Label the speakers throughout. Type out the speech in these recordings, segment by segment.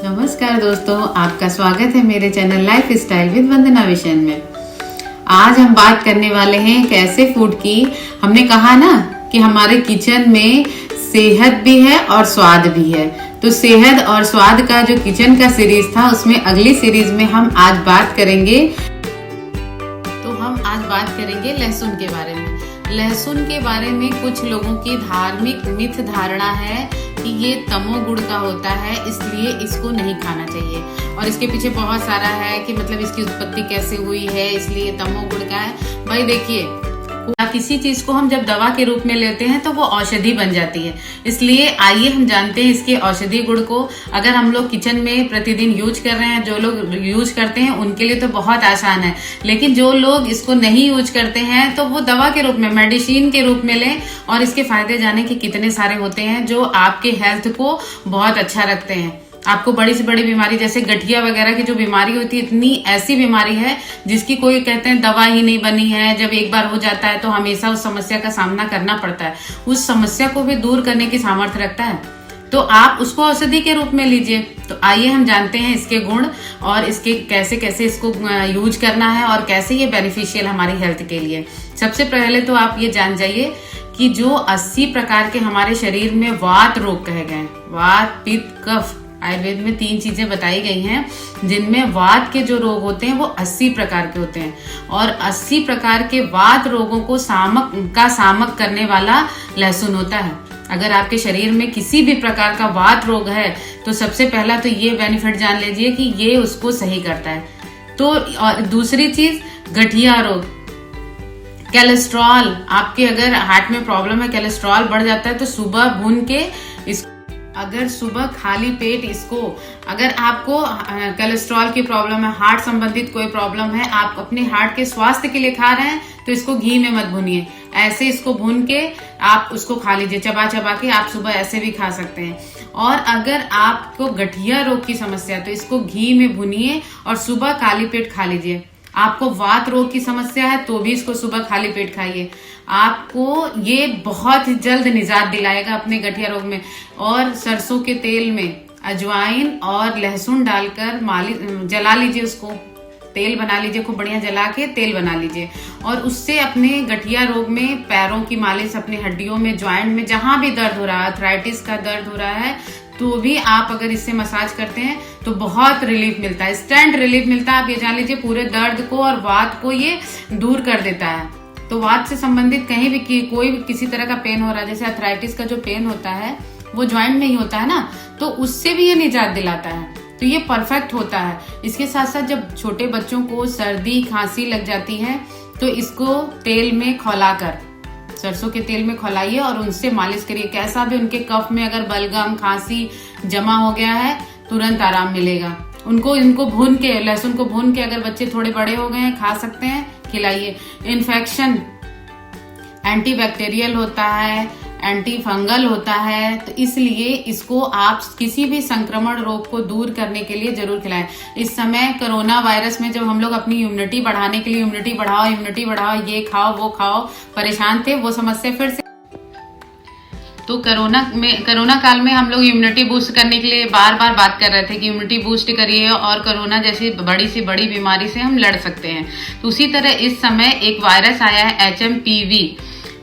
Speaker 1: नमस्कार दोस्तों, आपका स्वागत है मेरे channel life style with Vandana Vishan में। आज हम बात करने वाले हैं एक ऐसे फूड की। हमने कहा ना कि हमारे किचन में सेहत भी है और स्वाद भी है, तो सेहत और स्वाद का जो किचन का सीरीज था उसमें अगली सीरीज में हम आज बात करेंगे। तो हम आज बात करेंगे लहसुन के बारे में। लहसुन के बारे में कुछ लोगों की धार्मिक मिथ धारणा है कि ये तमोगुण का होता है, इसलिए इसको नहीं खाना चाहिए। और इसके पीछे बहुत सारा है कि मतलब इसकी उत्पत्ति कैसे हुई है, इसलिए तमोगुण का है। भाई देखिए, किसी चीज को हम जब दवा के रूप में लेते हैं तो वो औषधि बन जाती है। इसलिए आइए हम जानते हैं इसके औषधि गुण को। अगर हम लोग किचन में प्रतिदिन यूज कर रहे हैं, जो लोग यूज करते हैं उनके लिए तो बहुत आसान है, लेकिन जो लोग इसको नहीं यूज करते हैं तो वो दवा के रूप में, मेडिसिन के रूप में लें और इसके फायदे जाने कि कितने सारे होते हैं जो आपके हेल्थ को बहुत अच्छा रखते हैं। आपको बड़ी से बड़ी बीमारी जैसे गठिया वगैरह की जो बीमारी होती है, इतनी ऐसी बीमारी है जिसकी कोई कहते हैं दवा ही नहीं बनी है। जब एक बार हो जाता है तो हमेशा उस समस्या का सामना करना पड़ता है। उस समस्या को भी दूर करने की सामर्थ्य रखता है, तो आप उसको औषधि के रूप में लीजिए। तो आइए हम जानते हैं इसके गुण और इसके कैसे कैसे इसको यूज करना है और कैसे ये बेनिफिशियल हमारी हेल्थ के लिए। सबसे पहले तो आप ये जान जाइए कि जो 80 प्रकार के हमारे शरीर में वात रोग कहे गए, वात, पित्त, कफ, आयुर्वेद में 3 चीजें बताई गई हैं जिनमें वात के जो रोग होते हैं वो 80 प्रकार के होते हैं। और 80 प्रकार के वात रोगों को सामक करने वाला लहसुन होता है। अगर आपके शरीर में किसी भी प्रकार का वात रोग है तो सबसे पहला तो ये बेनिफिट जान लीजिए कि ये उसको सही करता है। तो और दूसरी चीज, गठिया रोग, कोलेस्ट्रॉल, आपके अगर हार्ट में प्रॉब्लम है, कोलेस्ट्रॉल बढ़ जाता है, तो सुबह भून के अगर सुबह खाली पेट इसको, अगर आपको कोलेस्ट्रॉल की प्रॉब्लम है, हार्ट संबंधित कोई प्रॉब्लम है, आप अपने हार्ट के स्वास्थ्य के लिए खा रहे हैं, तो इसको घी में मत भूनिए। ऐसे इसको भून के आप उसको खा लीजिए, चबा चबा के आप सुबह ऐसे भी खा सकते हैं। और अगर आपको गठिया रोग की समस्या है तो इसको घी में भूनिए और सुबह खाली पेट खा लीजिए। आपको वात रोग की समस्या है तो भी इसको सुबह खाली पेट खाइए। आपको ये बहुत ही जल्द निजात दिलाएगा अपने गठिया रोग में। और सरसों के तेल में अजवाइन और लहसुन डालकर जला लीजिए, उसको तेल बना लीजिए, खूब बढ़िया जला के तेल बना लीजिए और उससे अपने गठिया रोग में पैरों की मालिश, अपने हड्डियों में, ज्वाइंट में, जहां भी दर्द हो रहा है, आर्थराइटिस का दर्द हो रहा है, तो भी आप अगर इससे मसाज करते हैं तो बहुत रिलीफ मिलता है, इंस्टेंट रिलीफ मिलता है। आप ये जान लीजिए पूरे दर्द को और वात को ये दूर कर देता है। तो वात से संबंधित कहीं भी कोई भी किसी तरह का पेन हो रहा है, जैसे आर्थराइटिस का जो पेन होता है वो ज्वाइंट में ही होता है ना, तो उससे भी ये निजात दिलाता है। तो ये परफेक्ट होता है। इसके साथ साथ जब छोटे बच्चों को सर्दी खांसी लग जाती है तो इसको तेल में खौलाकर, सरसों के तेल में खौलाइए और उनसे मालिश करिए। कैसा भी उनके कफ में अगर बलगम, खांसी जमा हो गया है, तुरंत आराम मिलेगा। इनको भून के, लहसुन को भून के, अगर बच्चे थोड़े बड़े हो गए हैं, खा सकते हैं, खिलाइए। इन्फेक्शन एंटीबैक्टीरियल होता है, एंटी फंगल होता है, तो इसलिए इसको आप किसी भी संक्रमण रोग को दूर करने के लिए जरूर खिलाएं। इस समय कोरोना वायरस में जब हम लोग अपनी इम्यूनिटी बढ़ाने के लिए इम्यूनिटी बढ़ाओ, ये खाओ वो खाओ, परेशान थे, वो समस्या फिर से। तो कोरोना काल में हम लोग इम्यूनिटी बूस्ट करने के लिए बार बार बात कर रहे थे कि इम्यूनिटी बूस्ट करिए और कोरोना जैसी बड़ी से बड़ी बीमारी से हम लड़ सकते हैं। तो उसी तरह इस समय एक वायरस आया है HMPV,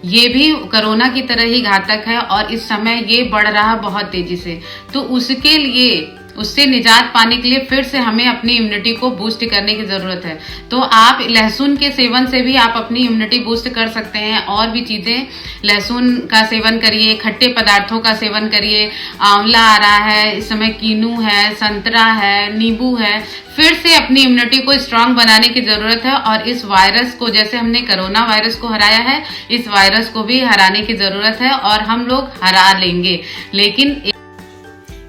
Speaker 1: ये भी कोरोना की तरह ही घातक है और इस समय ये बढ़ रहा है बहुत तेजी से। तो उसके लिए, उससे निजात पाने के लिए फिर से हमें अपनी इम्यूनिटी को बूस्ट करने की जरूरत है। तो आप लहसुन के सेवन से भी आप अपनी इम्यूनिटी बूस्ट कर सकते हैं। और भी चीजें, लहसुन का सेवन करिए, खट्टे पदार्थों का सेवन करिए। आंवला आ रहा है इस समय, कीनू है, संतरा है, नींबू है। फिर से अपनी इम्यूनिटी को स्ट्रांग बनाने की जरूरत है और इस वायरस को, जैसे हमने कोरोना वायरस को हराया है, इस वायरस को भी हराने की जरूरत है और हम लोग हरा लेंगे। लेकिन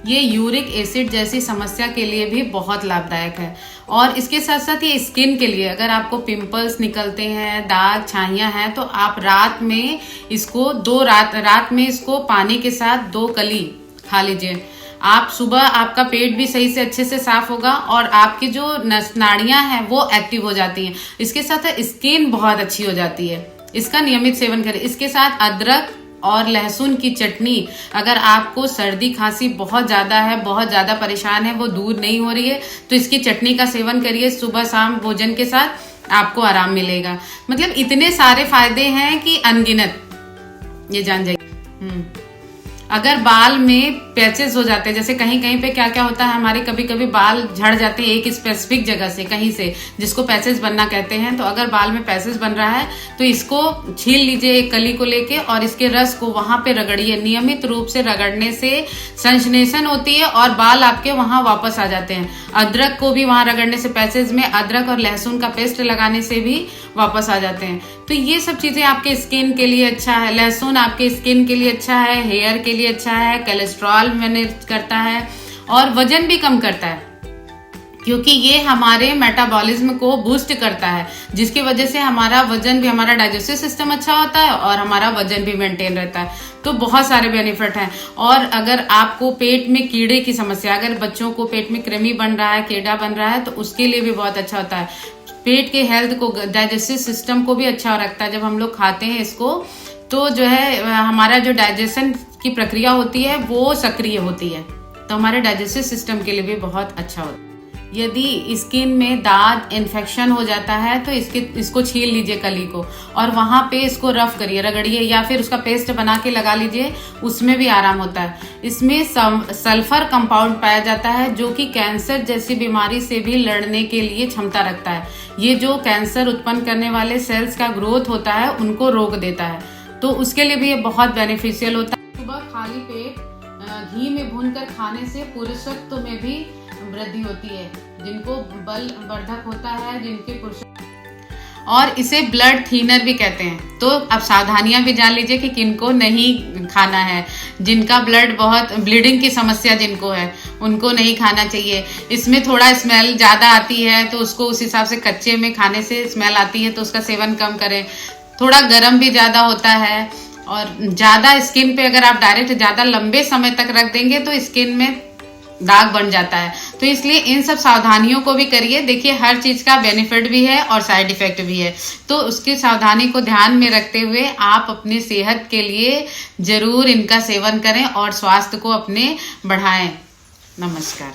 Speaker 1: ये यूरिक एसिड जैसी समस्या के लिए भी बहुत लाभदायक है। और इसके साथ साथ ये स्किन के लिए, अगर आपको पिंपल्स निकलते हैं, दाग, छाइयां हैं, तो आप रात में इसको रात में इसको पानी के साथ 2 कली खा लीजिए। आप सुबह, आपका पेट भी सही से अच्छे से साफ होगा और आपकी जो नाड़ियां हैं वो एक्टिव हो जाती हैं। इसके साथ स्किन बहुत अच्छी हो जाती है। इसका नियमित सेवन करें। इसके साथ अदरक, और लहसुन की चटनी, अगर आपको सर्दी खांसी बहुत ज्यादा है, बहुत ज्यादा परेशान है, वो दूर नहीं हो रही है, तो इसकी चटनी का सेवन करिए सुबह शाम भोजन के साथ, आपको आराम मिलेगा। मतलब इतने सारे फायदे हैं कि अनगिनत, ये जान जाइए। अगर बाल में पैचेस हो जाते हैं, जैसे कहीं कहीं पे क्या क्या होता है, हमारे कभी कभी बाल झड़ जाते हैं एक स्पेसिफिक जगह से, कहीं से, जिसको पैचेस बनना कहते हैं। तो अगर बाल में पैचेस बन रहा है तो इसको छील लीजिए एक कली को लेके, और इसके रस को वहां पे रगड़िए। नियमित रूप से रगड़ने से संश्लेषण होती है और बाल आपके वहां वापस आ जाते हैं। अदरक को भी वहां रगड़ने से, पैचेस में अदरक और लहसुन का पेस्ट लगाने से भी वापस आ जाते हैं। तो ये सब चीजें आपके स्किन के लिए अच्छा है। लहसुन आपके स्किन के लिए अच्छा है, हेयर के लिए अच्छा है, कोलेस्ट्रॉल मैनेज करता है और वजन भी कम करता है, क्योंकि ये हमारे मेटाबॉलिज्म को बूस्ट करता है, जिसकी वजह से हमारा वजन भी, हमारा डाइजेस्टिव सिस्टम अच्छा होता है और हमारा वजन भी मेंटेन रहता है। तो बहुत सारे बेनिफिट हैं। और अगर आपको पेट में कीड़े की समस्या, अगर बच्चों को पेट में कृमि बन रहा है, कीड़ा बन रहा है, तो उसके लिए भी बहुत अच्छा होता है। पेट के हेल्थ को, डाइजेस्टिव सिस्टम को भी अच्छा रखता है। जब हम लोग खाते हैं इसको, तो जो है हमारा जो डाइजेशन की प्रक्रिया होती है वो सक्रिय होती है, तो हमारे डाइजेस्टिव सिस्टम के लिए भी बहुत अच्छा होता है। यदि स्किन में दाग, इन्फेक्शन हो जाता है तो इसको छील लीजिए कली को, और वहां पे इसको रफ करिए, रगड़िए, या फिर उसका पेस्ट बना के लगा लीजिए, उसमें भी आराम होता है। इसमें सल्फर कंपाउंड पाया जाता है जो कि कैंसर जैसी बीमारी से भी लड़ने के लिए क्षमता रखता है। ये जो कैंसर उत्पन्न करने वाले सेल्स का ग्रोथ होता है उनको रोक देता है, तो उसके लिए भी ये बहुत बेनिफिशियल होता है। सुबह खाली पेट घी में भूनकर खाने से पुरुषत्व में भी वृद्धि होती है, जिनको बल वर्धक होता है, जिनके पुरुष, और इसे ब्लड थीनर भी कहते हैं। तो अब सावधानियां भी जान लीजिए कि किनको नहीं खाना है। जिनका ब्लड, बहुत ब्लीडिंग की समस्या जिनको है, उनको नहीं खाना चाहिए। इसमें थोड़ा स्मेल ज्यादा आती है, तो उसको उस हिसाब से, कच्चे में खाने से स्मेल आती है तो उसका सेवन कम करें। थोड़ा गर्म भी ज्यादा होता है, और ज्यादा स्किन पे अगर आप डायरेक्ट ज्यादा लंबे समय तक रख देंगे तो स्किन में दाग बन जाता है। तो इसलिए इन सब सावधानियों को भी करिए। देखिए, हर चीज का बेनिफिट भी है और साइड इफेक्ट भी है, तो उसकी सावधानी को ध्यान में रखते हुए आप अपनी सेहत के लिए जरूर इनका सेवन करें और स्वास्थ्य को अपने बढ़ाएं। नमस्कार।